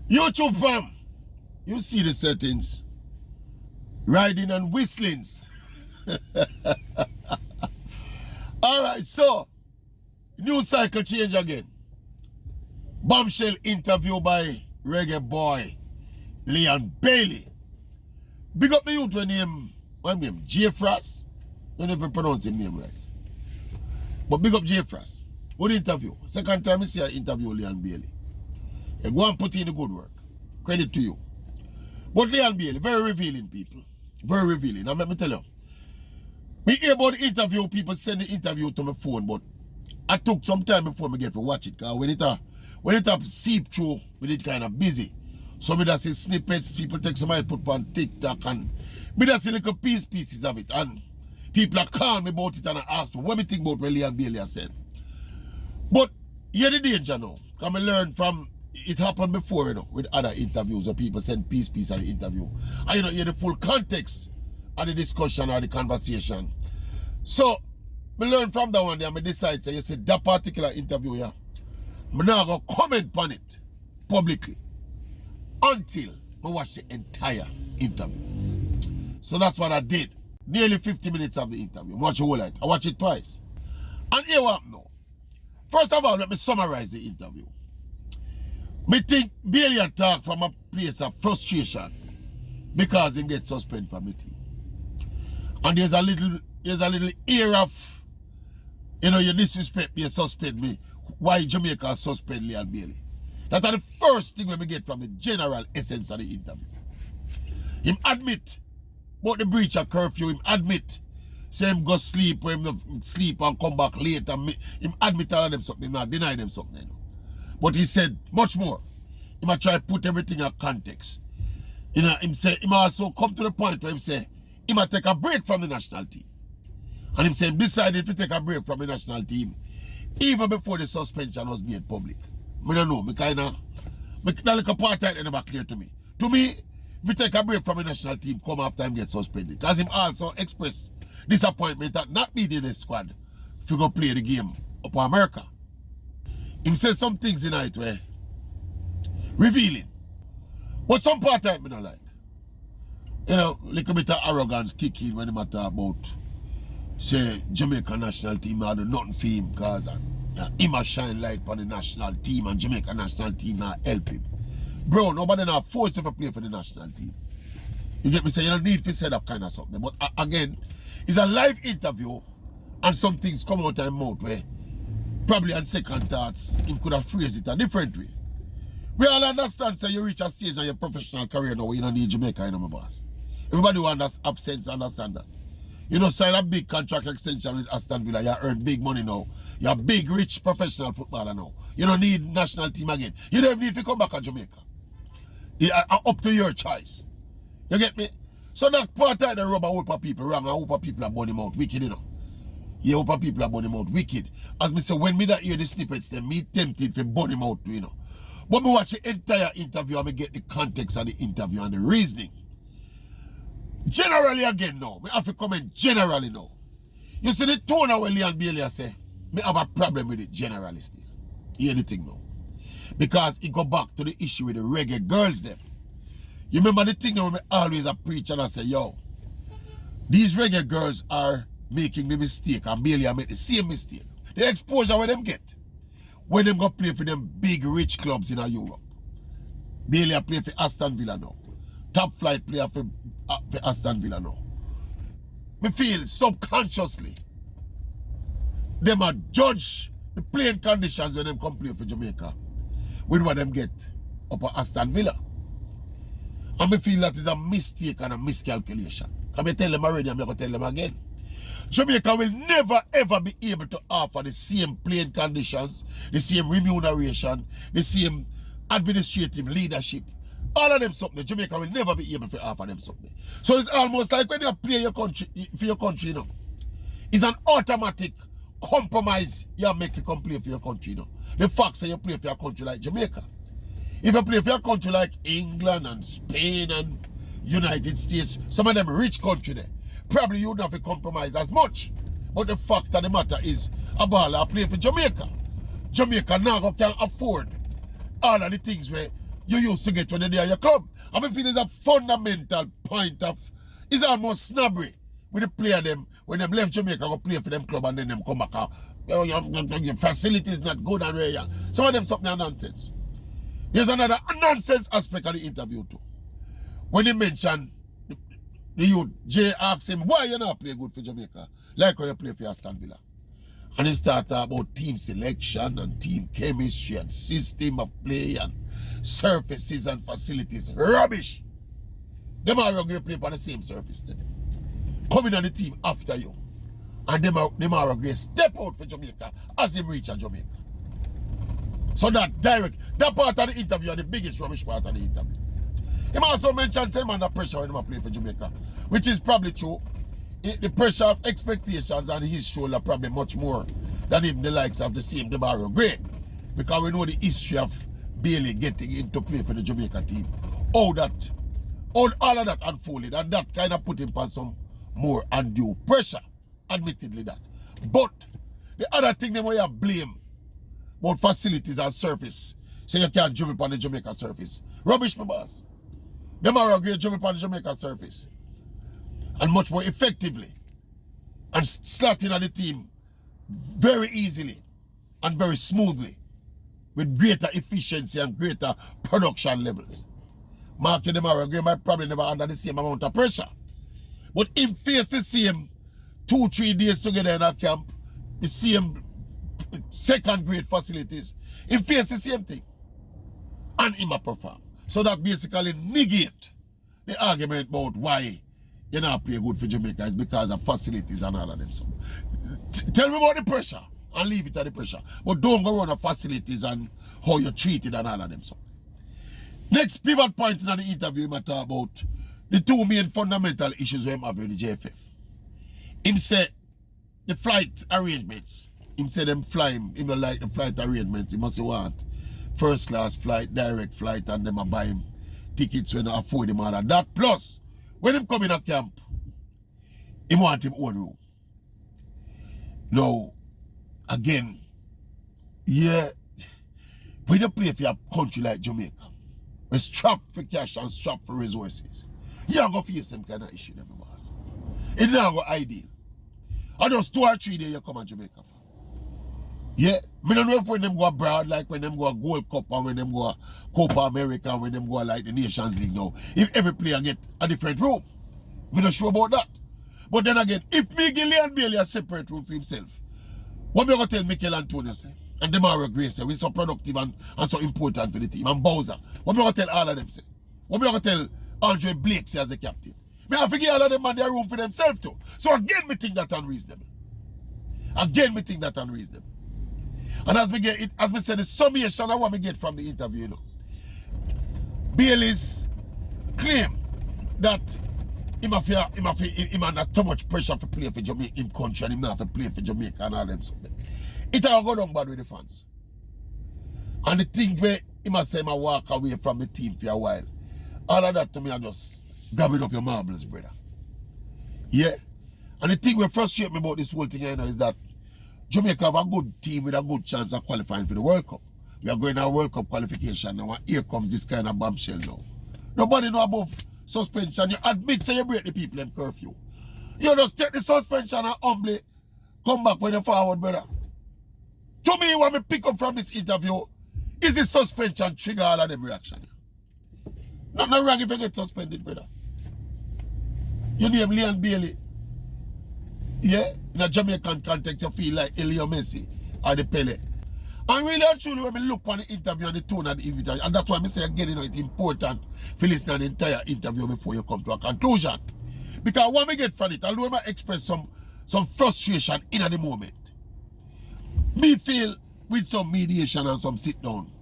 YouTube fam, you see the settings. Riding and whistlings. Alright, so news cycle change again. Bombshell interview by reggae boy Leon Bailey. Big up the youth when name, what name? JFF. I don't even pronounce his name right. But big up JFF. Good interview. Second time I see an interview Leon Bailey. You go and put in the good work. Credit to you. But Leon Bailey, very revealing people. Very revealing. Now let me tell you. Me hear about the interview, people send the interview to my phone, but I took some time before me get to watch it. Because when it seep through, we did kind of busy. So me just see snippets, people take some put on TikTok, and me just see little pieces of it. And people are calling me about it and I ask me what me think about what Leon Bailey has said. But here's the danger now. Because I learned from, it happened before, with other interviews where people send piece of the interview. And hear the full context of the discussion or the conversation. So, I learned from that one day, I decide to say that particular interview here, I'm not going to comment on it publicly until I watch the entire interview. So that's what I did. Nearly 50 minutes of the interview. I watch the whole night. I watch it twice. And here what now. First of all, let me summarize the interview. Me think Bailey talk from a place of frustration because he gets suspended from the team. And there's a little air of, you disrespect me, you suspect me. Why Jamaica suspend Leon Bailey? That's the first thing we get from the general essence of the interview. Him admit about the breach of curfew. Him admit say him go sleep, when him sleep and come back late. And him admit all of them something, not deny them something. But he said much more. He might try to put everything in context. Him say, him also come to the point where him say, he might take a break from the national team. And him say, him decided to take a break from the national team even before the suspension was made public. I don't know, that little part of it never clear to me. To me, if you take a break from the national team, come after him get suspended. Because him also expressed disappointment at not being in the squad if you go play the game up in America. Him say some things in it where revealing. But some part of it I don't like. Little bit of arrogance kick in when he talk about say Jamaica national team I do nothing for him because him a shine light on the national team and Jamaica national team not help him. Bro, nobody not force him to play for the national team. You get me? Say you don't need to set up kind of something. But again, it's a live interview and some things come out of his mouth where probably on second thoughts he could have phrased it a different way. We all understand say you reach a stage in your professional career now where you don't need Jamaica, my boss. Everybody who have sense understand that. Sign a big contract extension with Aston Villa, you earn big money now. You're a big, rich professional footballer now. You don't need national team again. You don't even need to come back to Jamaica. Up to your choice. You get me? So that part of the rub a whole of people wrong and a whole of people are burning out wicked, Yeah, whole of people are burning out wicked. As me say, when me that hear the snippets, then me tempted to burn him out too, But me watch the entire interview and me get the context of the interview and the reasoning. Generally again now, me have to comment generally now. You see the tone of what Leon Bailey say, me have a problem with it generally still. Hear anything now. Because it go back to the issue with the reggae girls them. You remember the thing that me always a preach and I say, yo, these reggae girls are making the mistake and Bailey make the same mistake. The exposure where them get. When them go play for them big rich clubs in Europe. Bailey play for Aston Villa now. Top flight player for Aston Villa now. Me feel subconsciously them are judge the playing conditions when them come play for Jamaica with what them get up at Aston Villa. And me feel that is a mistake and a miscalculation. Can I tell them already and I'm going to tell them again. Jamaica will never ever be able to offer the same playing conditions, the same remuneration, the same administrative leadership. All of them something. Jamaica will never be able to offer them something. So it's almost like when you play your country for your country, it's an automatic compromise you make to come play for your country, The fact that you play for your country like Jamaica. If you play for your country like England and Spain and United States, some of them rich country there, probably you wouldn't have to compromise as much. But the fact of the matter is, a baller play for Jamaica. Jamaica now can afford all of the things where you used to get when you're there at your club. I feel there's a fundamental point of, it's almost snobbery with the player them, when them left Jamaica, go play for them club and then them come back out. Your facility is not good and where you. Some of them something nonsense. There's another nonsense aspect of the interview too. When he mentioned the youth, Jay asked him, why you not play good for Jamaica? Like how you play for Aston Villa. And he started about team selection and team chemistry and system of play and surfaces and facilities. Rubbish. Them are going to play on the same surface then. Coming on the team after you. And them are going to step out for Jamaica as him reach Jamaica. So that part of the interview is the biggest rubbish part of the interview. He also mentioned him under pressure when he play for Jamaica, which is probably true. The pressure of expectations on his shoulder probably much more than even the likes of the same Demario Gray. Because we know the history of Bailey getting into play for the Jamaica team. All of that unfolded, and that kind of put him on some more undue pressure. Admittedly that. But the other thing they want to blame about facilities and surface. So you can't dribble on the Jamaica surface. Rubbish, my boss. Demario Gray dribble on the Jamaica surface. And much more effectively. And slotting on the team very easily and very smoothly. With greater efficiency and greater production levels. Marky Demario Gray might probably never under the same amount of pressure. But him face the same 2-3 days together in a camp, the same second grade facilities, him face the same thing. And him a perform. So that basically negate the argument about why you not play good for Jamaica is because of facilities and all of them. So tell me about the pressure and leave it at the pressure. But don't go around the facilities and how you're treated and all of them. So next pivot point in the interview, we talk about the two main fundamental issues we have with the JFF. Him say the flight arrangements. Him say them flying, he don't like the flight arrangements. He must want first class flight, direct flight, and them a buy him tickets when they afford him all of that. Plus, when him come in a camp, he want him own room. Now, again, yeah, we don't play for a country like Jamaica. We're strapped for cash and strapped for resources. You are going to face them kind of issue, them, boss. It's not go ideal. I just 2 or 3 days you come to Jamaica for. Yeah, I don't know if when them go abroad, like when them go Gold Cup and when them go Copa America and when them go like the Nations League now. If every player get a different room, I'm not sure about that. But then again, if Miguel and Bailey a separate room for himself, what am I going to tell Mikel Antonio say? And Demario Gray say, we're so productive and so important for the team. And Bowser, what am I going to tell all of them say? What am I going to tell Andre Blake say as the captain? I have to give all of them man their room for themselves too. So again, me think that unreasonable. Again, me think that unreasonable. And as me said, the summation of what me get from the interview, you know, Bailey's claim that him not too much pressure to play for Jamaica in country and him not have to play for Jamaica and all them something. It all go down bad with the fans. And the thing where he must say, I walk away from the team for a while. All of that to me, I just grabbing up your marbles, brother. Yeah. And the thing that frustrates me about this whole thing, you know, is that Jamaica have a good team with a good chance of qualifying for the World Cup. We are going to a World Cup qualification now, and here comes this kind of bombshell now. Nobody know about suspension. You admit, say you break the people in curfew. You just take the suspension and humbly come back when you forward, brother. To me, what me pick up from this interview is the suspension trigger all of them reaction. Nothing wrong if you get suspended, brother. You name Leon Bailey. Yeah, in a Jamaican context, you feel like Leo Messi or the Pele. And really and truly, when we look on the interview and the tone of the invitation, and that's why I say again, you know, it's important to listen to the entire interview before you come to a conclusion. Because when we get from it, although I express some frustration in the moment, me feel with some mediation and some sit down,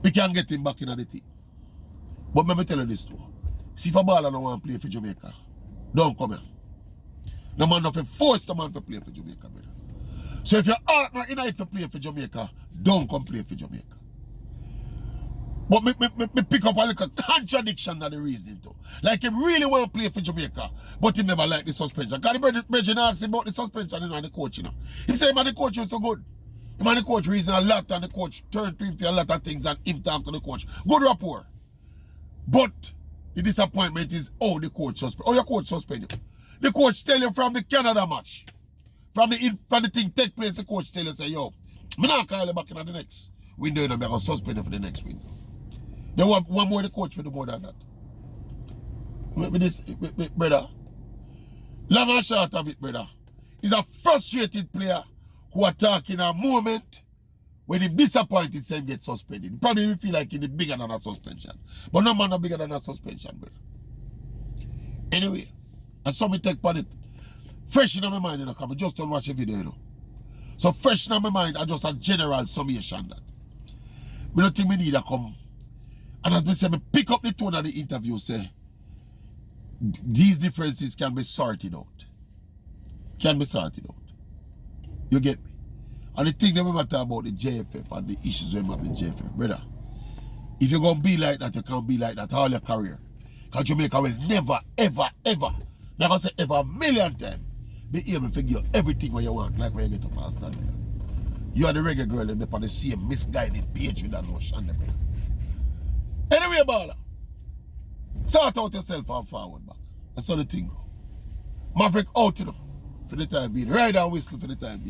we can get him back in the team. But let me tell you this too. See if a baller don't want to play for Jamaica, don't come here. No man not force the man to play for Jamaica, brother. So if your heart not in it to play for Jamaica, don't come play for Jamaica. But me pick up a little contradiction of the reasoning too. Like he really want to play for Jamaica, but he never like the suspension. Because the Bridget asked him about the suspension, you know, and the coach, you know. He say, man, the coach was so good. Man, the coach reason a lot and the coach turn to him for a lot of things and him talk to the coach. Good rapport. But the disappointment is how the coach suspend. How your coach suspend you. The coach tell you from the Canada match. From the thing take place, the coach tell you, say, yo, I'm not call you back in the next window, and I'm going to suspend you for the next window. They want one more the coach for the more than that. With this, brother. Long and short of it, brother. He's a frustrated player who attack in a moment when he disappointed, say he get suspended. Probably will feel like he's bigger than a suspension. But no man not bigger than a suspension, brother. Anyway, I saw me take on it. Fresh in my mind, you know, come. I just don't watch a video, you know. So fresh in my mind, I just a general summation that. We don't think we need to come. And as me say, me pick up the tone of the interview, say, these differences can be sorted out. Can be sorted out. You get me? And the thing that we matter about the JFF and the issues we have with the JFF, brother, if you're going to be like that, you can't be like that all your career. Because Jamaica will never, ever, ever, like I say ever a million times, be able to figure out everything what you want, like when you get up and stand there. You are the reggae girl and they're on the same misguided page with that notion, brother. Anyway, baller, sort out yourself and forward back. That's all the thing. Maverick out, you know, for the time being. Ride and whistle for the time being.